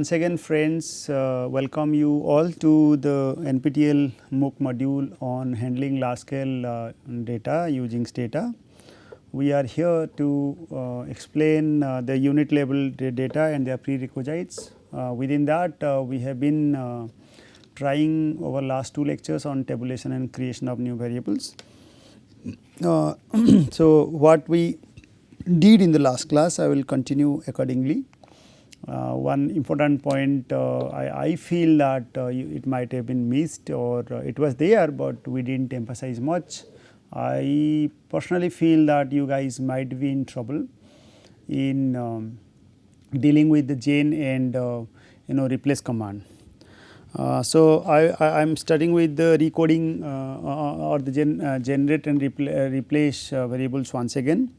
once again friends, welcome you all to the NPTEL MOOC module on handling large scale data using Stata. We are here to explain the unit level data and their prerequisites. Within that we have been trying over last 2 lectures on tabulation and creation of new variables. So, what we did in the last class I will continue accordingly. One important point I feel that it might have been missed or it was there, but we did not emphasize much. I personally feel that you guys might be in trouble in dealing with the gen and replace command. So, I am starting with the recoding or the generate and replace variables once again.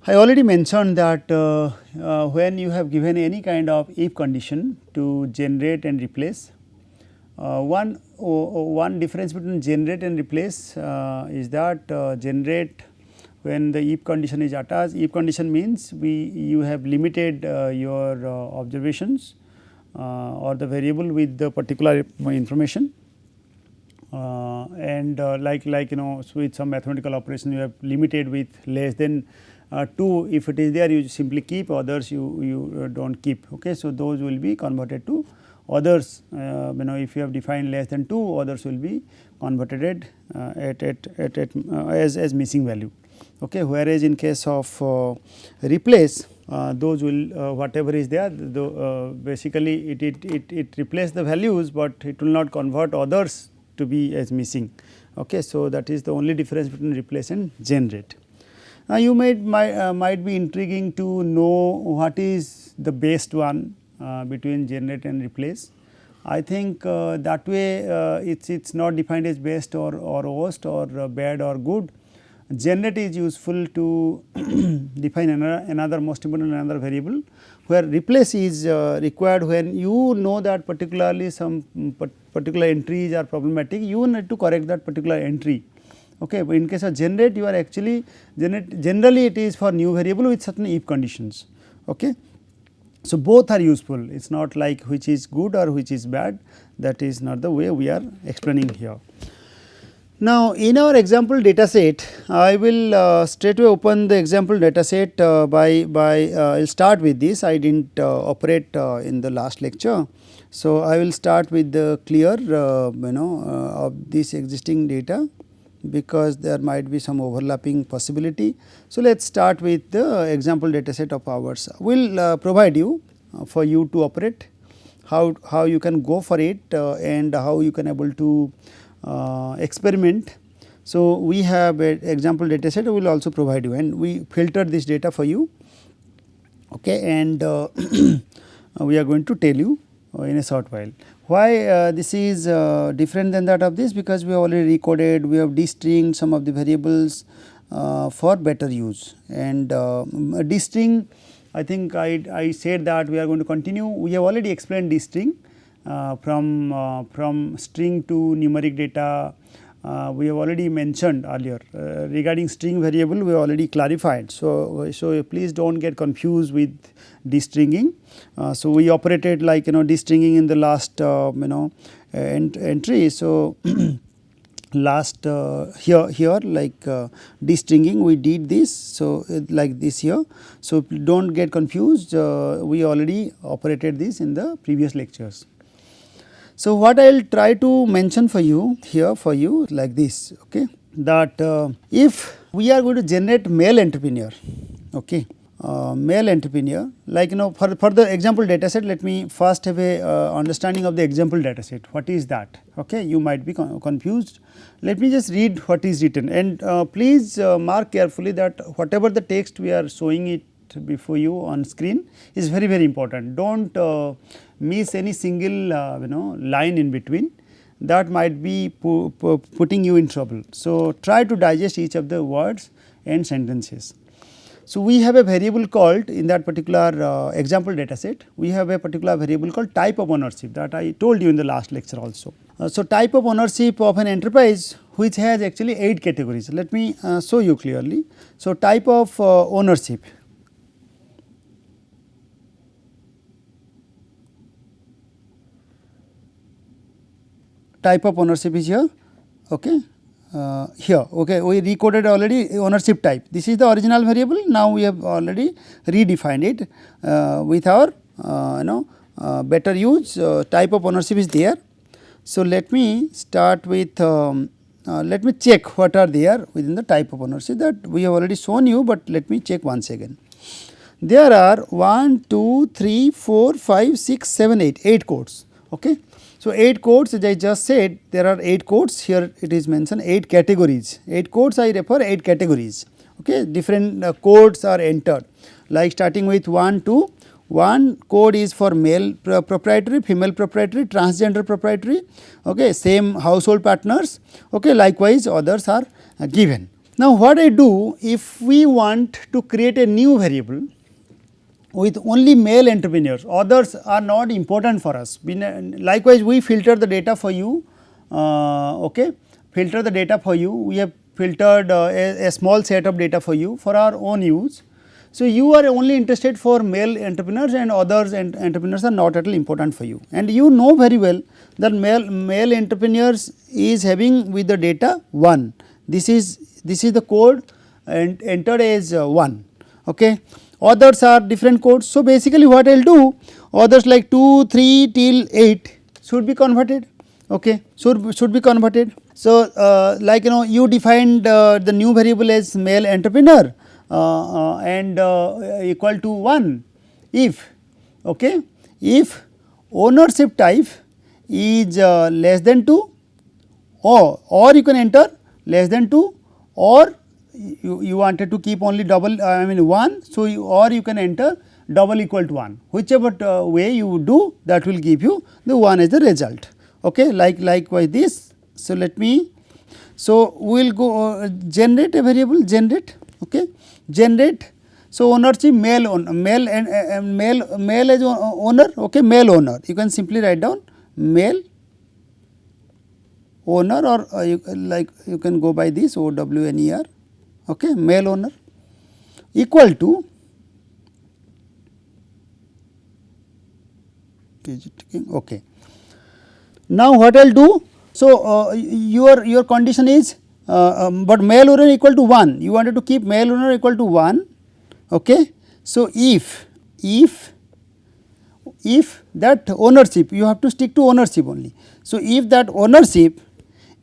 I already mentioned that when you have given any kind of if condition to generate and replace, one difference between generate and replace is that generate, when the if condition is attached, if condition means you have limited your observations or the variable with the particular information. And like with some mathematical operation you have limited with less than 2, if it is there you simply keep, others you do not keep. Okay. So, those will be converted to others, if you have defined less than 2, others will be converted as missing value. Okay. Whereas, in case of replace, those will whatever is there, basically it replace the values, but it will not convert others to be as missing. Okay. So, that is the only difference between replace and generate. Now, you might be intriguing to know what is the best one between generate and replace. I think that way it is not defined as best or worst or bad or good. Generate is useful to define another most important another variable, where replace is required when you know that particularly some particular entries are problematic, you need to correct that particular entry. Okay. But in case of generate, you are actually generally it is for new variable with certain if conditions. Okay. So, both are useful, it is not like which is good or which is bad, that is not the way we are explaining here. Now, in our example data set, I will straightway open the example data set I will start with this. I did not operate in the last lecture. So, I will start with the clear of this existing data, because there might be some overlapping possibility. So, let us start with the example data set of ours. We will provide you for you to operate, how you can go for it and how you can able to experiment. So, we have an example data set, we will also provide you, and we filter this data for you. Okay. And we are going to tell you in a short while. Why this is different than that of this, because we have already recoded, we have destringed some of the variables for better use, and destring, I think I said that we are going to continue. We have already explained destring from string to numeric data. We have already mentioned earlier regarding string variable, we have already clarified. So, please do not get confused with destringing. So, we operated like destringing in the last entry. So, last here like destringing we did this. So, like this here. So, do not get confused, we already operated this in the previous lectures. So, what I will try to mention for you here for you like this, okay, that if we are going to generate male entrepreneur, okay, male entrepreneur, like for the example data set, let me first have a understanding of the example data set, what is that, okay, you might be confused. Let me just read what is written, and please mark carefully that whatever the text we are showing it before you on screen is very important. Do not miss any single line in between, that might be putting you in trouble. So, try to digest each of the words and sentences. So, we have a variable called in that particular example data set, we have a particular variable called type of ownership, that I told you in the last lecture also. So, type of ownership of an enterprise which has actually 8 categories. Let me show you clearly. So, type of ownership. type of ownership is here, okay. Here, okay, we recoded already ownership type. This is the original variable. Now we have already redefined it with our better use. Type of ownership is there. So let me start with let me check what are there within the type of ownership, that we have already shown you, but let me check once again. There are 1, 2, 3, 4, 5, 6, 7, 8, 8 codes. Okay. So, 8 codes, as I just said, there are 8 codes. Here it is mentioned 8 categories. 8 codes, I refer 8 categories. Okay. Different codes are entered, like starting with 1, 2. One code is for male proprietary, female proprietary, transgender proprietary, okay, same household partners, okay, likewise others are given. Now, what I do, if we want to create a new variable with only male entrepreneurs, others are not important for us. Likewise, we filter the data for you, okay, filter the data for you. We have filtered a small set of data for you for our own use. So, you are only interested for male entrepreneurs and others and entrepreneurs are not at all important for you, and you know very well that male entrepreneurs is having with the data 1. This is the code and entered as 1. Okay. Others are different codes. So, basically what I will do, others like 2, 3 till 8 should be converted, okay, should be converted. So, like you defined the new variable as male entrepreneur and equal to 1 if, okay, if ownership type is less than 2 or you can enter less than 2, or you wanted to keep only double 1. So, you can enter double equal to 1, whichever way you do, that will give you the 1 as the result, okay, likewise this. So, let me, so we will go generate a variable, generate, okay, generate. So, ownership male and male as owner, okay, male owner, you can simply write down male owner, or you can go by this OWNER, okay, male owner equal to okay. Now, what I will do, so your condition is but male owner equal to 1, you wanted to keep male owner equal to 1, okay. So, if that ownership, you have to stick to ownership only. So, if that ownership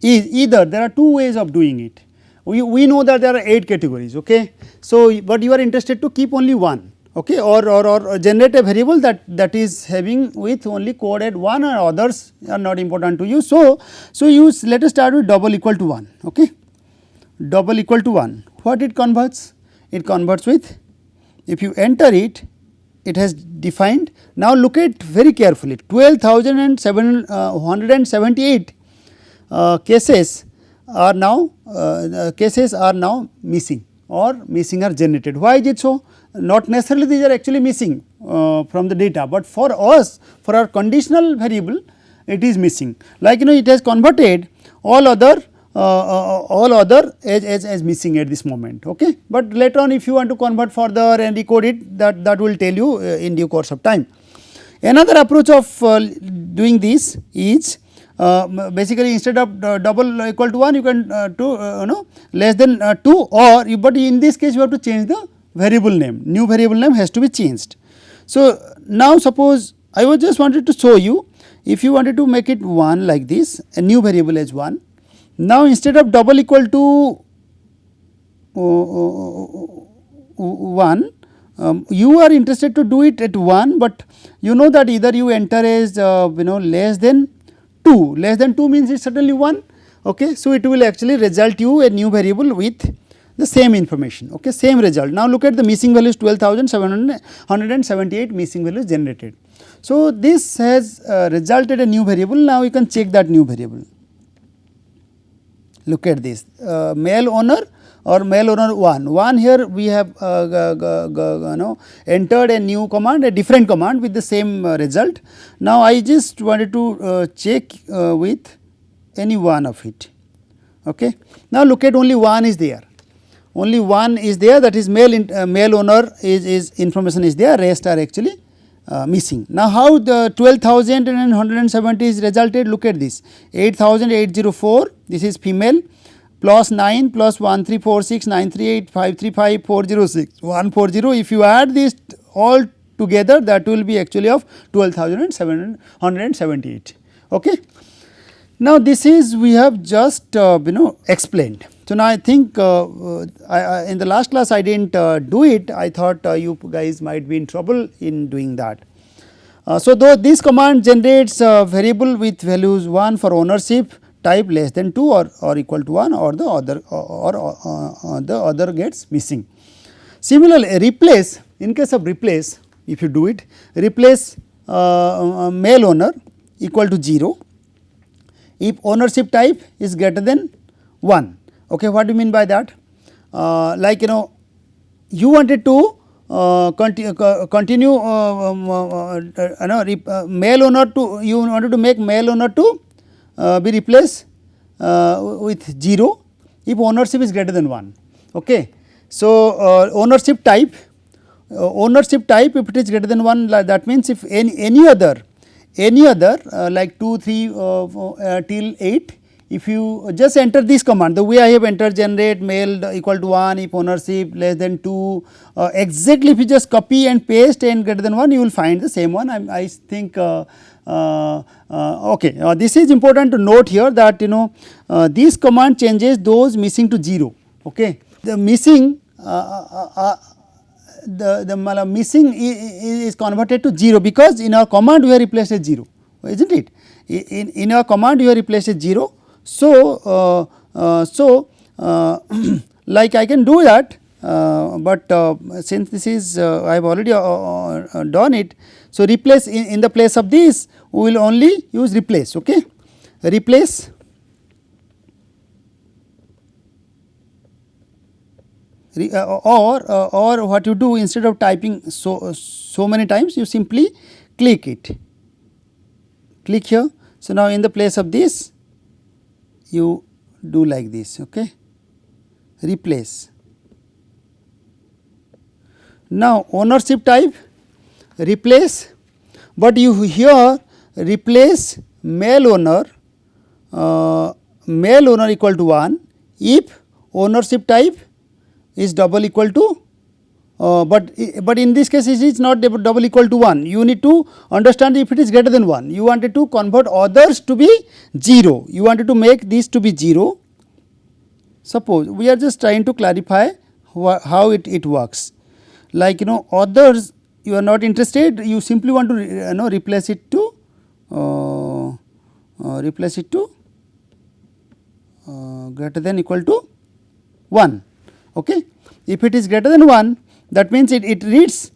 is either, there are two ways of doing it. We know that there are 8 categories, okay. So, but you are interested to keep only 1, okay, or generate a variable that is having with only coded 1 and others are not important to you. So, you let us start with double equal to 1, okay, double equal to 1. What it converts? It converts with, if you enter it, it has defined. Now, look at very carefully, 12,778 cases are now missing, or missing are generated. Why is it so? Not necessarily these are actually missing from the data, but for us, for our conditional variable, it is missing. Like it has converted all other as missing at this moment, okay. But later on, if you want to convert further and decode it, that will tell you in due course of time. Another approach of doing this is basically instead of double equal to 1, you can less than 2, or but in this case you have to change the variable name, new variable name has to be changed. So, now suppose I was just wanted to show you, if you wanted to make it 1 like this, a new variable as 1. Now, instead of double equal to 1, you are interested to do it at 1, but you know that either you enter as less than 2, less than 2 means it is certainly 1, okay. So, it will actually result you a new variable with the same information, okay, same result. Now, look at the missing values, 12,778 missing values generated. So, this has resulted a new variable. Now, you can check that new variable. Look at this, male owner or male owner 1 here we have entered a new command, a different command with the same result. Now, I just wanted to check with any one of it, okay. Now, look at only 1 is there, only 1 is there, that is male owner is information is there, rest are actually missing. Now, how the 12,000 and 170 is resulted? Look at this, 8,804, this is female, plus 9 plus 1346 938 535 406 140. If you add this all together, that will be actually of 12,778. Okay. Now, this is we have just explained. So, now I think in the last class I did not do it. I thought you guys might be in trouble in doing that. So, though this command generates a variable with values 1 for ownership type less than 2 or equal to 1, or the other gets missing. Similarly, replace, in case of replace, if you do it, replace male owner equal to 0 if ownership type is greater than 1. Okay, what do you mean by that? Like you wanted to continue male owner to, you wanted to make male owner to be replaced with 0 if ownership is greater than 1. Okay. So, ownership type if it is greater than 1, that means if any other like 2, 3 till 8, if you just enter this command, the way I have entered generate male equal to 1 if ownership less than 2, exactly if you just copy and paste and greater than 1, you will find the same one. I think okay. This is important to note here that this command changes those missing to 0. Okay. The missing the missing is converted to 0, because in our command we have replaced a 0, is not it? In our command we have replaced a 0. So, like I can do that, but since this is I have already done it. So, replace in the place of this we will only use replace. Okay. Replace or what you do, instead of typing so many times, you simply click it, click here. So, now in the place of this you do like this. Okay. Replace. Now, ownership type replace, but you here replace male owner equal to 1 if ownership type is double equal to but in this case it is not double equal to 1. You need to understand if it is greater than 1. You wanted to convert others to be 0. You wanted to make this to be 0. Suppose we are just trying to clarify how it works. Like others you are not interested, you simply want to replace it to greater than equal to 1. Okay. If it is greater than 1, that means it reads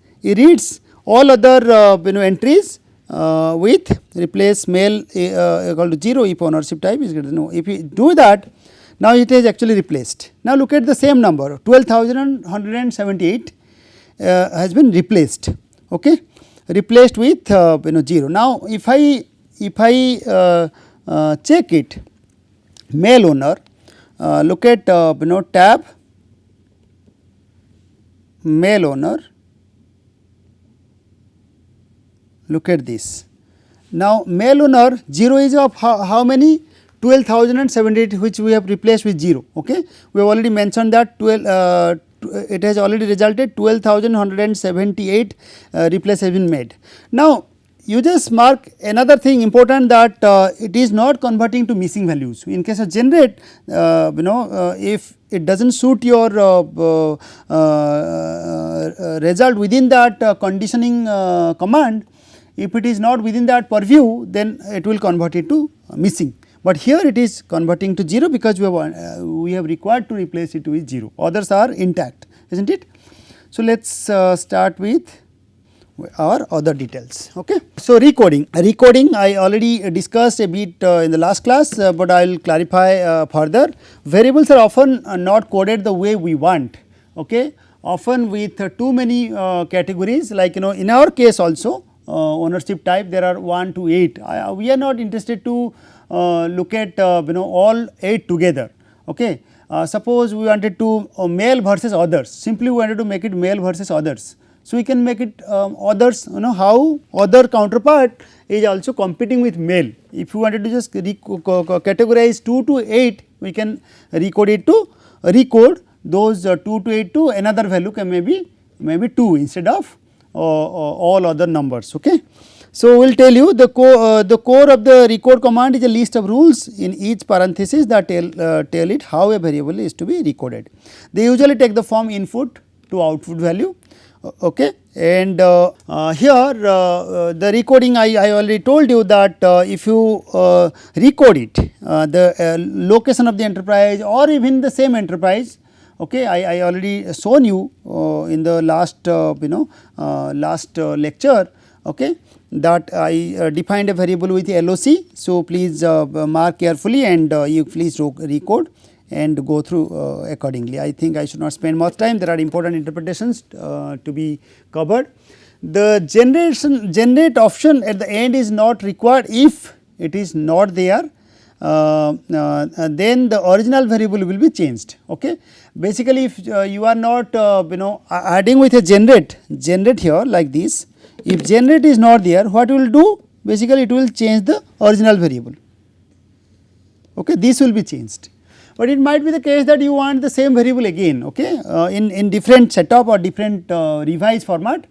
all other entries with replace male equal to 0 if ownership type is greater than 1. If you do that, now it is actually replaced. Now, look at the same number 12,178 has been replaced. Okay. Replaced with 0. Now, if I check it, male owner, look at tab male owner, look at this. Now, male owner 0 is of how many? 12,078, which we have replaced with 0. Okay. We have already mentioned that it has already resulted 12,178 replace has been made. Now, you just mark another thing important, that it is not converting to missing values. In case of generate, if it does not suit your result within that conditioning command, if it is not within that purview, then it will convert it to missing. But here it is converting to 0, because we have required to replace it with 0, others are intact, is not it. So, let us start with our other details. Okay. So, recoding I already discussed a bit in the last class, but I will clarify further. Variables are often not coded the way we want. Okay. Often with too many categories, like in our case also ownership type there are 1 to 8. We are not interested to look at all 8 together. Okay. Suppose we wanted to male versus others, simply we wanted to make it male versus others. So, we can make it others, how other counterpart is also competing with male. If you wanted to just categorize 2 to 8, we can recode it to recode those 2 to 8 to another value can maybe 2 instead of all other numbers. Okay. So, we will tell you the core of the recode command is a list of rules in each parenthesis that tell it how a variable is to be recoded. They usually take the form input to output value. Okay. And here the recoding I already told you that if you recode it, the location of the enterprise or even the same enterprise. Okay, I already shown you in the last last lecture, okay, that I defined a variable with LOC. So, please mark carefully and you please recode and go through accordingly. I think I should not spend much time, there are important interpretations to be covered. The generate option at the end is not required if it is not there. Then the original variable will be changed. Okay. Basically, if you are not adding with a generate here like this, if generate is not there, what you will do? Basically, it will change the original variable. Okay. This will be changed, but it might be the case that you want the same variable again, okay, in different setup or different revise format.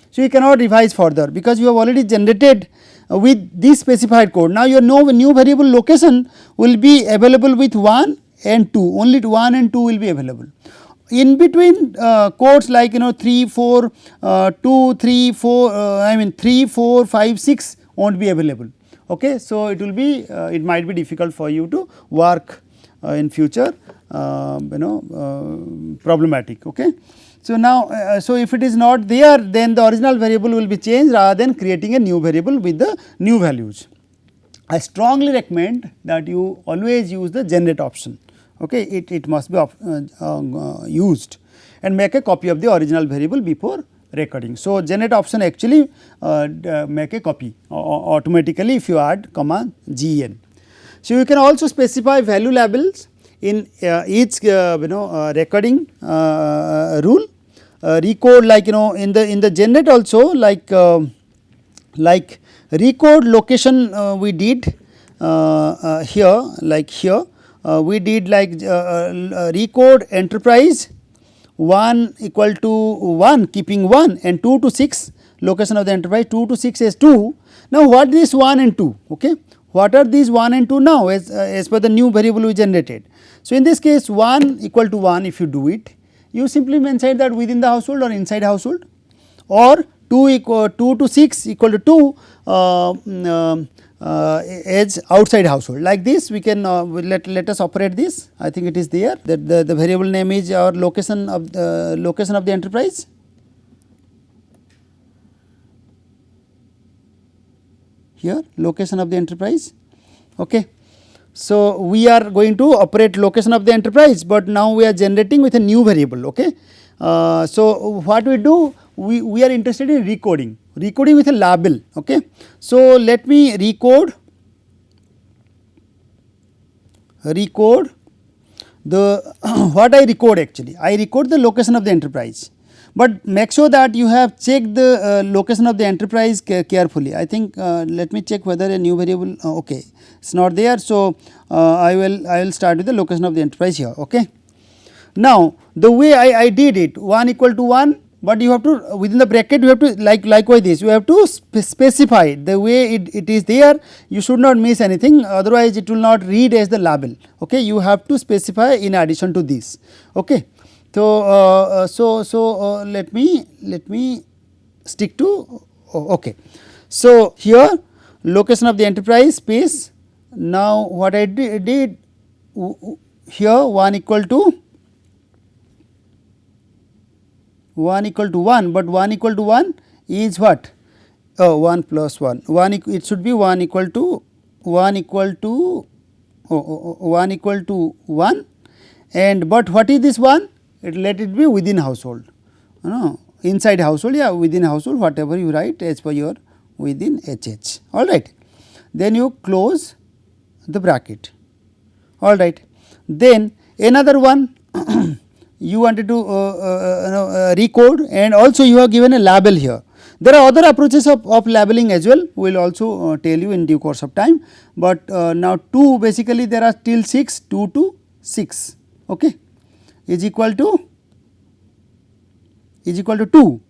So, you cannot revise further because you have already generated with this specified code. Now, your new variable location will be available with 1 and 2, only 1 and 2 will be available. In between codes like 3, 4, 2, 3, 4, I mean 3, 4, 5, 6 won't be available. Okay. So, it will be it might be difficult for you to work in future problematic. Okay. So, now so if it is not there, then the original variable will be changed rather than creating a new variable with the new values. I strongly recommend that you always use the generate option. Okay. It must be used and make a copy of the original variable before recording. So, generate option actually make a copy automatically if you add command gen. So, you can also specify value labels in each recording rule. Recode like in the generate also like recode location we did here like here we did like recode enterprise 1 equal to 1 keeping 1 and 2 to 6 location of the enterprise 2 to 6 as 2. Now, what is 1 and 2? Okay. What are these 1 and 2 now as per the new variable we generated? So, in this case 1 equal to 1 if you do it, you simply mention that within the household or inside household, or 2 to 6 equal to 2 as outside household. Like this we can let us operate this. I think it is there that the variable name is our location of the enterprise. Here location of the enterprise. Okay. So, we are going to operate location of the enterprise, but now we are generating with a new variable. Okay. So, what we do, we are interested in recoding with a label. Okay. So, let me recode the what I record actually, I record the location of the enterprise, but make sure that you have checked the location of the enterprise carefully. I think let me check whether a new variable okay, it is not there. So, I will start with the location of the enterprise here. Okay. Now, the way I did it 1 equal to 1, but you have to within the bracket you have to likewise this you have to specify the way it is there. You should not miss anything, otherwise it will not read as the label. Okay. You have to specify in addition to this. Okay. So, let me stick to okay. So, here location of the enterprise space. Now, what I did here 1 equal to 1, but 1 equal to 1 is what? 1 plus 1, it should be 1 equal to 1 and but what is this 1? Let it be within household, inside household, yeah, within household, whatever you write as per your within HH. All right. Then you close the bracket. All right. Then another one you wanted to recode, and also you have given a label here. There are other approaches of labeling as well, we will also tell you in due course of time, but now 2 basically there are till 6, 2 to 6 okay, is equal to 2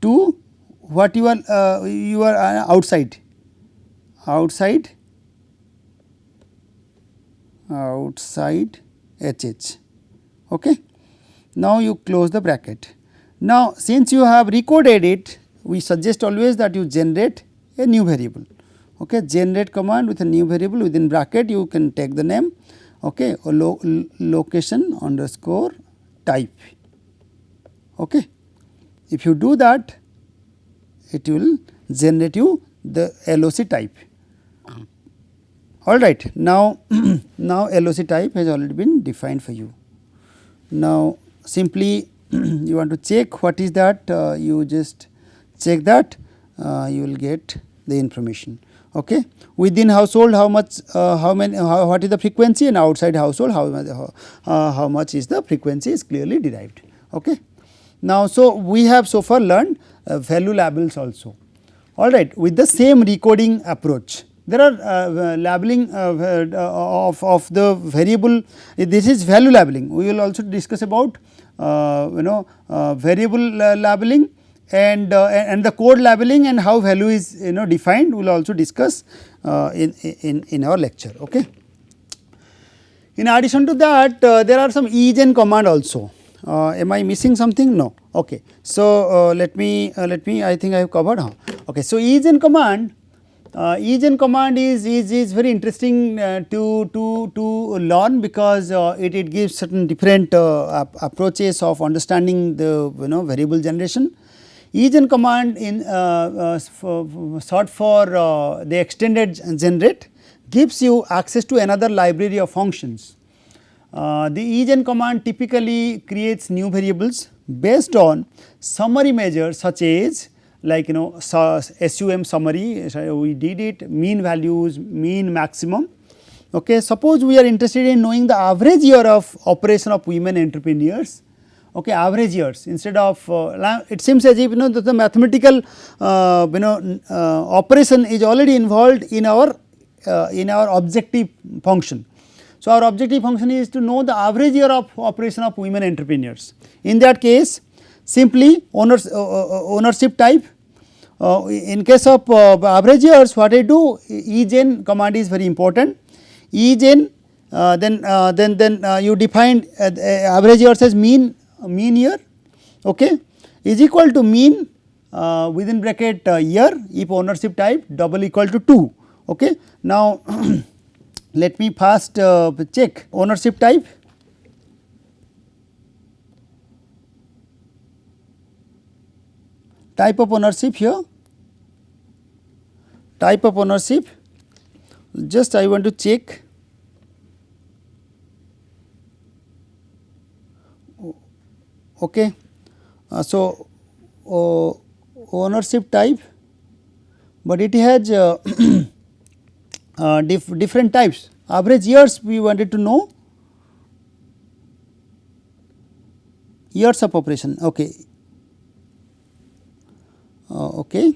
to what you are outside HH. Okay. Now, you close the bracket. Now, since you have recoded it, we suggest always that you generate a new variable. Okay. Generate command with a new variable, within bracket you can take the name, okay, or location underscore type. Okay. If you do that, it will generate you the LOC type. All right. Now, now LOC type has already been defined for you. Now, simply you want to check what is that, you just check that, you will get the information. Okay. Within household, how much, what is the frequency, and outside household, how much is the frequency is clearly derived. Okay. Now, so we have so far learned value labels also. All right. With the same recoding approach, there are labeling of the variable. This is value labeling. We will also discuss about variable labeling and the code labeling, and how value is defined. We will also discuss in our lecture. Okay. In addition to that, there are some EGEN command also. Am I missing something? No. Okay. So, let me I think I have covered. Okay. So, EGEN command is very interesting to learn, because it gives certain different approaches of understanding the variable generation. EGEN command in short for the extended generate gives you access to another library of functions. The EGEN command typically creates new variables based on summary measures, such as like SUM summary, we did it, mean values, mean maximum. Okay. Suppose we are interested in knowing the average year of operation of women entrepreneurs. Okay, average years, instead of it seems as if the mathematical operation is already involved in our objective function. So, our objective function is to know the average year of operation of women entrepreneurs. In that case, simply ownership type. In case of average years, what I do, EGEN command is very important. EGEN, then you define average years as mean year, okay, is equal to mean within bracket year, if ownership type double equal to 2. Okay. Now, let me first check ownership type. Type of ownership here, type of ownership, just I want to check. Okay. So, ownership type, but it has different types. Average years we wanted to know, years of operation. Okay. Okay.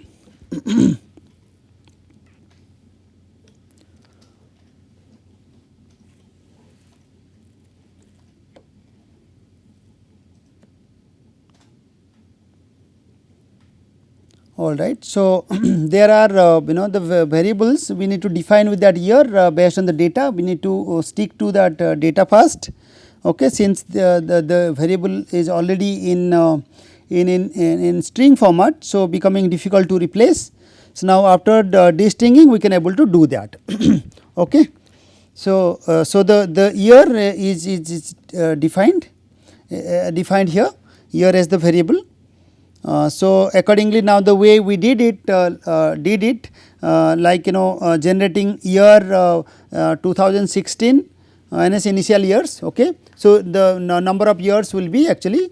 All right. So, there are the variables we need to define with that year based on the data. We need to stick to that data first. Okay, since the variable is already in string format, so becoming difficult to replace. So, now after the destringing we can able to do that. Okay. So, the year is defined here, year as the variable. So, accordingly now the way we did it like generating year 2016 as initial years. Okay. So, the number of years will be actually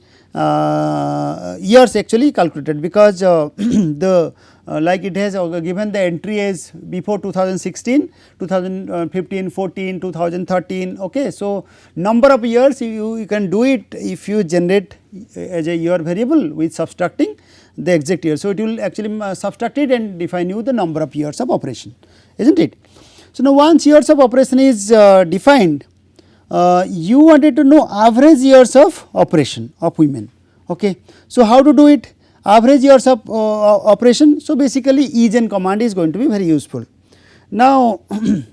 years actually calculated, because the like it has given the entry as before 2016, 2015, 14, 2013. Okay. So, number of years you can do it if you generate as a year variable with subtracting the exact year. So, it will actually subtract it and define you the number of years of operation, is not it. So, now once years of operation is defined, you wanted to know average years of operation of women. Okay. So, how to do it? Average years of operation. So, basically eGen command is going to be very useful. Now, in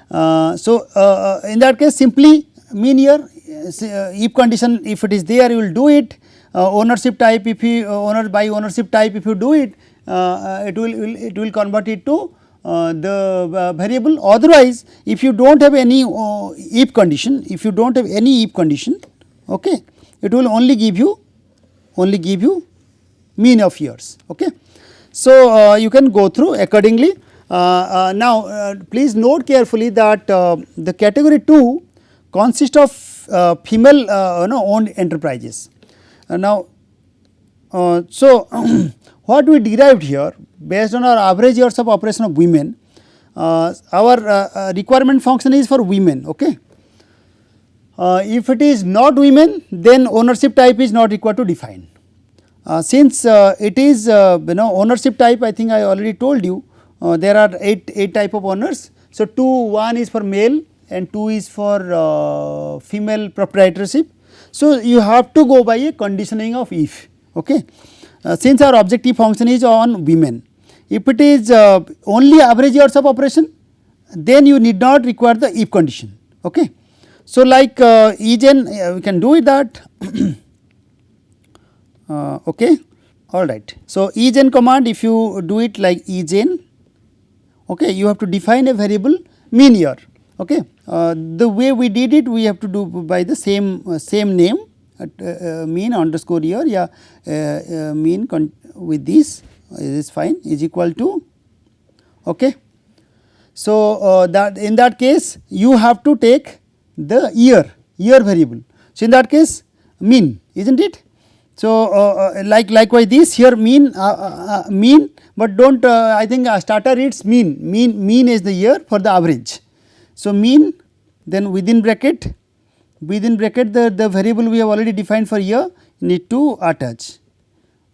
that case simply mean year, if condition if it is there you will do it, ownership type if you by ownership type if you do it, it will convert it to the variable. Otherwise, if you do not have any if condition, okay, it will only give you mean of years. Okay. So, you can go through accordingly. Now, please note carefully that the category 2 consists of female owned enterprises. Now, so what we derived here based on our average years of operation of women, our requirement function is for women. Okay. If it is not women, then ownership type is not required to define. Since it is ownership type, I think I already told you there are 8 type of owners. So, 1 is for male and 2 is for female proprietorship. So, you have to go by a conditioning of if. Okay. Since our objective function is on women, if it is only average years of operation, then you need not require the if condition. Okay. So, like eGen we can do it that okay, all right. So, eGen command if you do it like eGen, okay, you have to define a variable mean year. Okay. The way we did it, we have to do by the same name mean underscore year, yeah, mean with this is fine is equal to. Okay. So, that in that case you have to take the year variable. So, in that case mean, is not it. So, likewise this here mean, but do not I think starter reads mean is the year for the average. So, mean, then within bracket the variable we have already defined for year need to attach.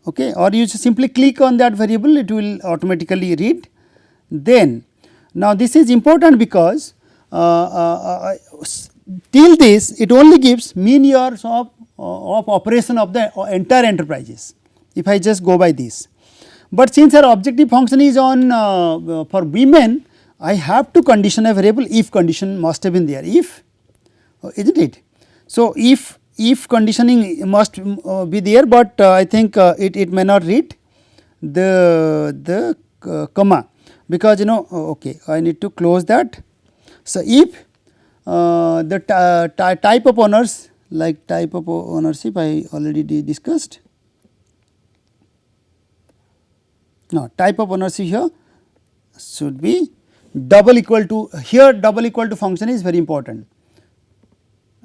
Okay. Or you simply click on that variable, it will automatically read. Then now this is important because till this it only gives mean years of operation of the entire enterprises, if I just go by this. But since our objective function is on for women, I have to condition a variable if condition must have been there, if, is not it. So, if conditioning must be there, but I think it may not read the comma, because okay, I need to close that. So, if the type of owners, like type of ownership I already discussed. Now, type of ownership here should be double equal to, here double equal to function is very important,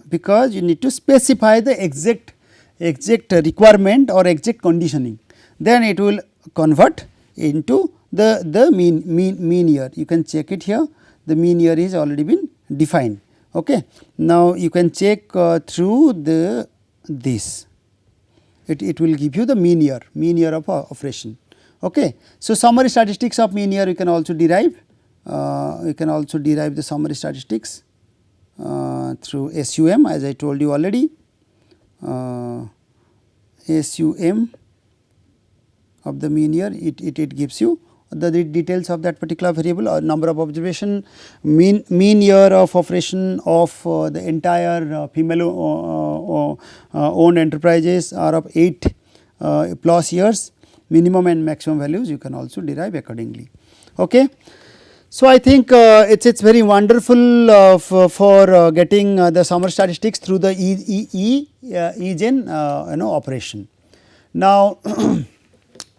because you need to specify the exact requirement or exact conditioning, then it will convert into the mean year. You can check it here, the mean year is already been defined. Okay. Now, you can check through this, it will give you the mean year of operation. Okay. So, summary statistics of mean year you can also derive, the summary statistics through SUM, as I told you already, SUM of the mean year, it gives you the details of that particular variable, or number of observation, mean year of operation of the entire female owned enterprises are of 8 plus years, minimum and maximum values you can also derive accordingly. Okay. So, I think it is very wonderful for getting the summary statistics through the eGen operation. Now,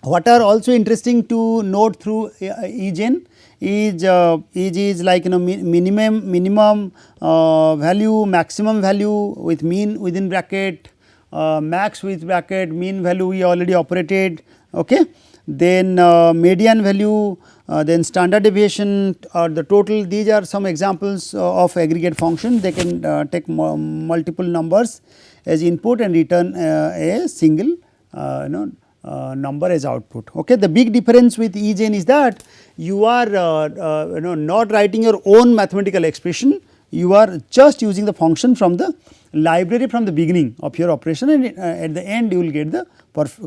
what are also interesting to note through eGen is like minimum value, maximum value with mean within bracket, max with bracket, mean value we already operated. Okay. then median value, then standard deviation or the total. These are some examples of aggregate function. They can take multiple numbers as input and return a single number as output. Okay. The big difference with EGen is that you are not writing your own mathematical expression, you are just using the function from the library from the beginning of your operation, and at the end you will get the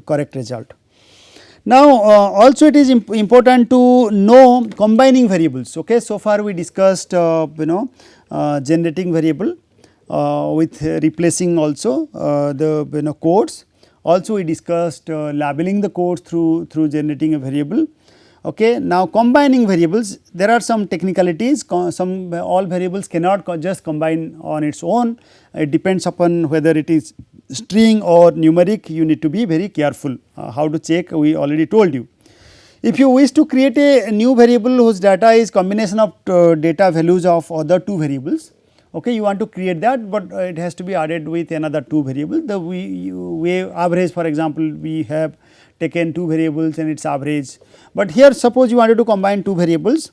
correct result. Now, also it is important to know combining variables. Okay. So far we discussed generating variable with replacing also the codes. Also we discussed labeling the codes through generating a variable. Okay. Now, combining variables, there are some technicalities, all variables cannot just combine on its own, it depends upon whether it is string or numeric. You need to be very careful how to check, we already told you. If you wish to create a new variable whose data is combination of data values of other two variables, okay, you want to create that, but it has to be added with another two variables. The wave average, for example, we have taken two variables and its average, but here suppose you wanted to combine two variables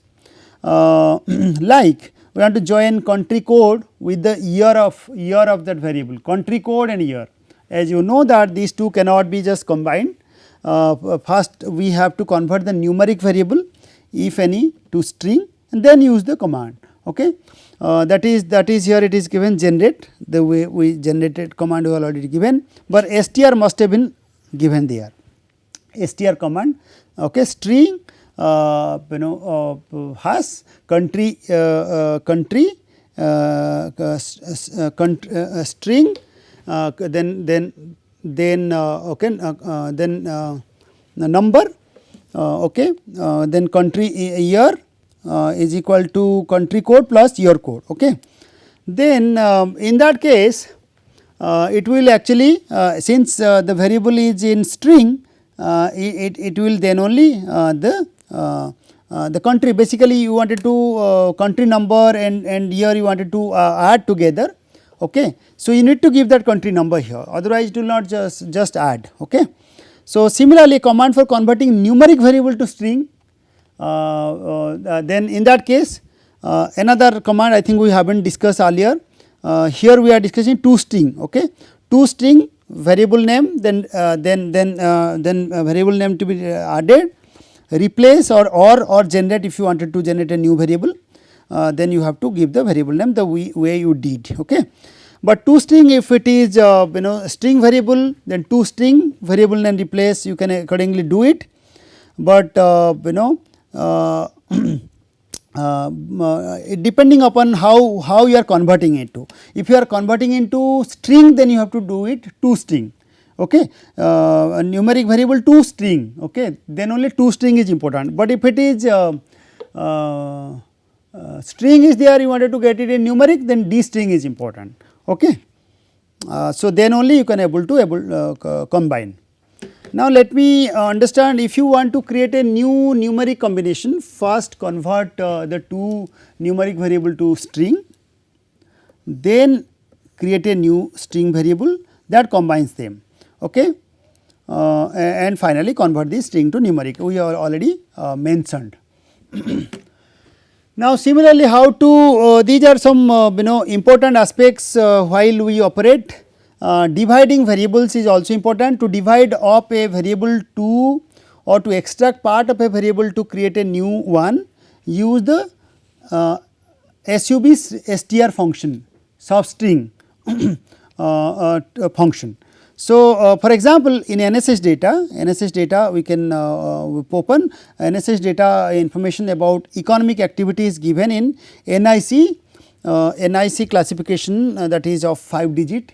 like we want to join country code with the year of that variable, country code and year. As you know that these two cannot be just combined. First we have to convert the numeric variable if any to string and then use the command. Okay. That is here it is given generate, the way we generated command we already given, but str must have been given there, str command. Okay. String has country string then number, okay, then country year is equal to country code plus year code. Okay. Then in that case it will actually since the variable is in string, it will then only the country, basically you wanted to country number and year you wanted to add together. Okay. So, you need to give that country number here, otherwise it will not just add. Okay. So, similarly command for converting numeric variable to string, then in that case another command I think we haven't discussed earlier. Here we are discussing toString. Okay. toString variable name, then variable name to be added, replace or generate. If you wanted to generate a new variable, then you have to give the variable name the way you did. Okay. But toString, if it is string variable, then toString variable name replace, you can accordingly do it, but depending upon how you are converting it to. If you are converting into string, then you have to do it toString. Okay. Numeric variable to string, okay, then only toString is important, but if it is string is there, you wanted to get it in numeric, then dstring is important. Okay. So, then only you can able to combine. Now, let me understand, if you want to create a new numeric combination, first convert the two numeric variable to string, then create a new string variable that combines them. Okay. And finally, convert the string to numeric, we have already mentioned. Now, similarly how to these are some important aspects while we operate. Dividing variables is also important. To divide up a variable to or to extract part of a variable to create a new one, use the SUB str function, substring function. So, for example, in NSS data we can open NSS data information about economic activities given in NIC classification, that is of 5 digit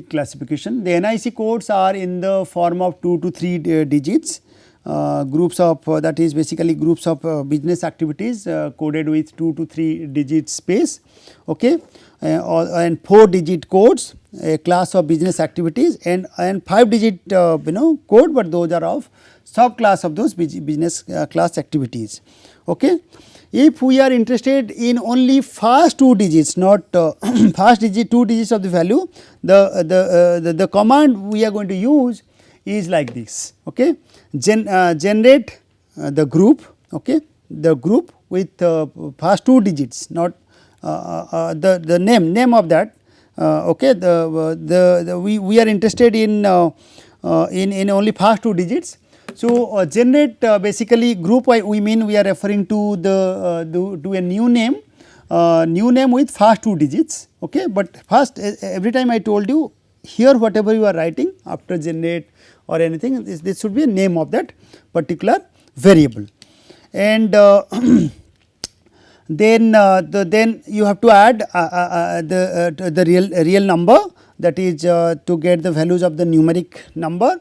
classification. The NIC codes are in the form of 2 to 3 digits, groups of that is basically groups of business activities coded with 2 to 3 digit space. Okay. And 4 digit codes, a class of business activities, and 5 digit code, but those are of subclass of those business class activities. Okay. If we are interested in only first 2 digits, not first digit 2 digits of the value, the command we are going to use is like this. Okay. Generate the group, okay, the group with first 2 digits, not the name of that. Okay, we are interested in only first 2 digits. So, generate basically group we mean we are referring to the to a new name with first 2 digits. Okay, but first every time I told you here whatever you are writing after generate or anything, this should be a name of that particular variable. And then you have to add the real number, that is to get the values of the numeric number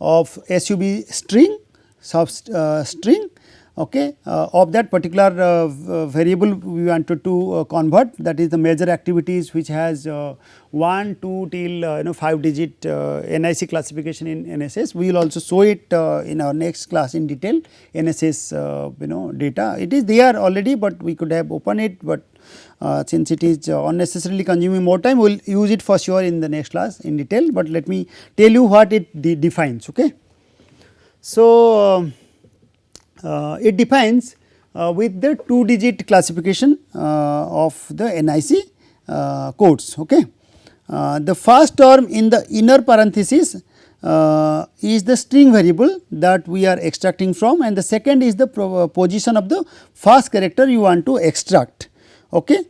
of SUB string, string, okay, of that particular variable we wanted to convert, that is the major activities which has 1, 2 till 5 digit NIC classification in NSS. We will also show it in our next class in detail, NSS data. It is there already, but we could have opened it, but since it is unnecessarily consuming more time, we will use it for sure in the next class in detail, but let me tell you what it defines. Okay. So, it defines with the 2 digit classification of the NIC codes. Okay. The first term in the inner parenthesis is the string variable that we are extracting from, and the second is the position of the first character you want to extract. Okay.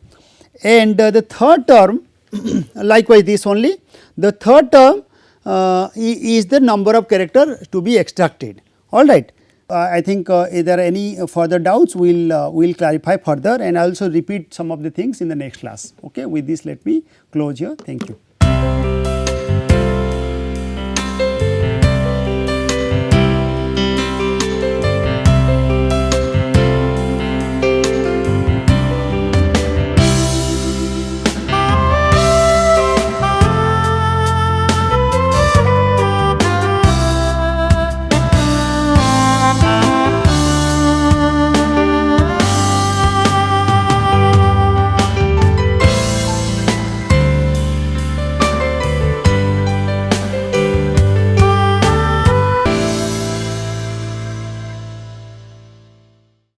And the third term likewise this only, the third term is the number of character to be extracted. All right. I think if there are any further doubts, we will clarify further, and also repeat some of the things in the next class. Okay. With this, let me close here. Thank you.